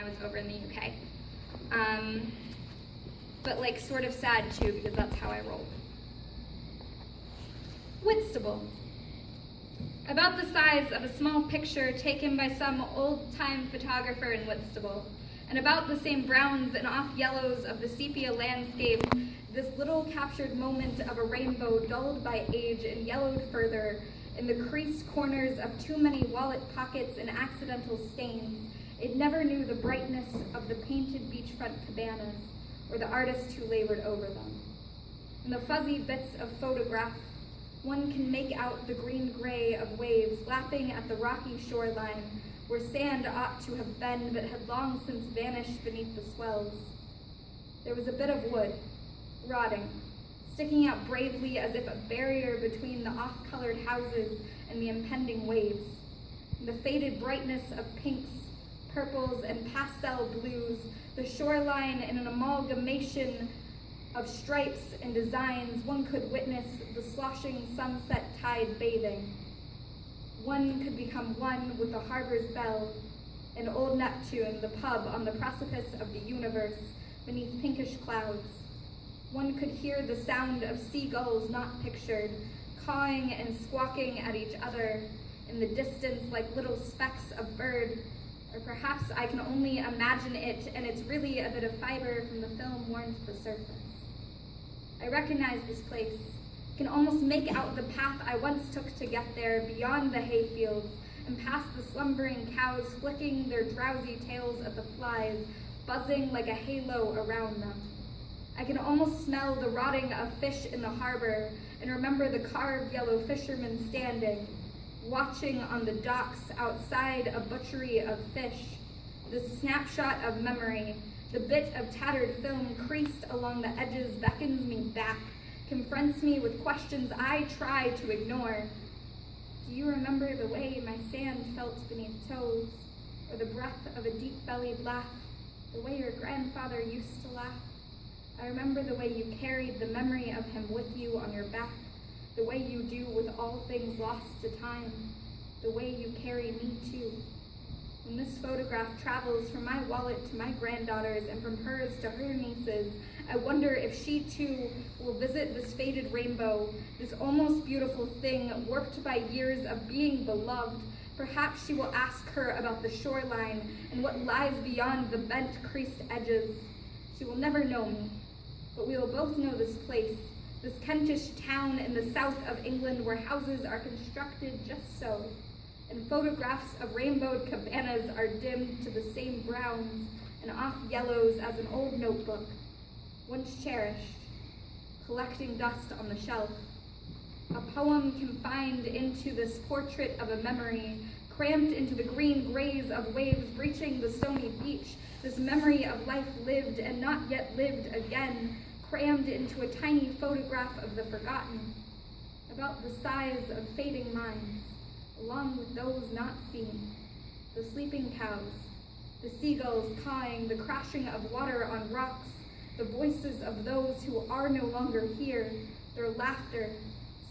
was over in the UK. But like sort of sad too, because that's how I roll. Whitstable. About the size of a small picture taken by some old-time photographer in Whitstable, and about the same browns and off-yellows of the sepia landscape, this little captured moment of a rainbow dulled by age and yellowed further in the creased corners of too many wallet pockets and accidental stains. It never knew the brightness of the painted beachfront cabanas or the artist who labored over them. In the fuzzy bits of photograph, one can make out the green-gray of waves lapping at the rocky shoreline where sand ought to have been but had long since vanished beneath the swells. There was a bit of wood, rotting, sticking out bravely as if a barrier between the off-colored houses and the impending waves. In the faded brightness of pinks, purples, and pastel blues, the shoreline in an amalgamation of stripes and designs, one could witness the sloshing sunset tide bathing. One could become one with the harbor's bell and old Neptune, the pub on the precipice of the universe beneath pinkish clouds. One could hear the sound of seagulls not pictured, cawing and squawking at each other in the distance like little specks of bird, or perhaps I can only imagine it and it's really a bit of fiber from the film worn to the surface. I recognize this place, can almost make out the path I once took to get there beyond the hayfields and past the slumbering cows flicking their drowsy tails at the flies, buzzing like a halo around them. I can almost smell the rotting of fish in the harbor and remember the carved yellow fishermen standing, watching on the docks outside a butchery of fish. This snapshot of memory, the bit of tattered film creased along the edges beckons me back, confronts me with questions I try to ignore. Do you remember the way my sand felt beneath toes, or the breath of a deep-bellied laugh, the way your grandfather used to laugh? I remember the way you carried the memory of him with you on your back, the way you do with all things lost to time, the way you carry me too. When this photograph travels from my wallet to my granddaughter's and from hers to her nieces, I wonder if she too will visit this faded rainbow, this almost beautiful thing warped by years of being beloved. Perhaps she will ask her about the shoreline and what lies beyond the bent, creased edges. She will never know me, but we will both know this place, this Kentish town in the south of England where houses are constructed just so, and photographs of rainbowed cabanas are dimmed to the same browns and off-yellows as an old notebook, once cherished, collecting dust on the shelf. A poem confined into this portrait of a memory, cramped into the green grays of waves breaching the stony beach, this memory of life lived and not yet lived again, crammed into a tiny photograph of the forgotten, about the size of fading minds, along with those not seen, the sleeping cows, the seagulls cawing, the crashing of water on rocks, the voices of those who are no longer here, their laughter,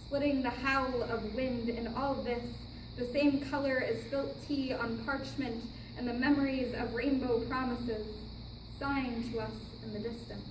splitting the howl of wind, and all this, the same color as spilt tea on parchment, and the memories of rainbow promises, sighing to us in the distance.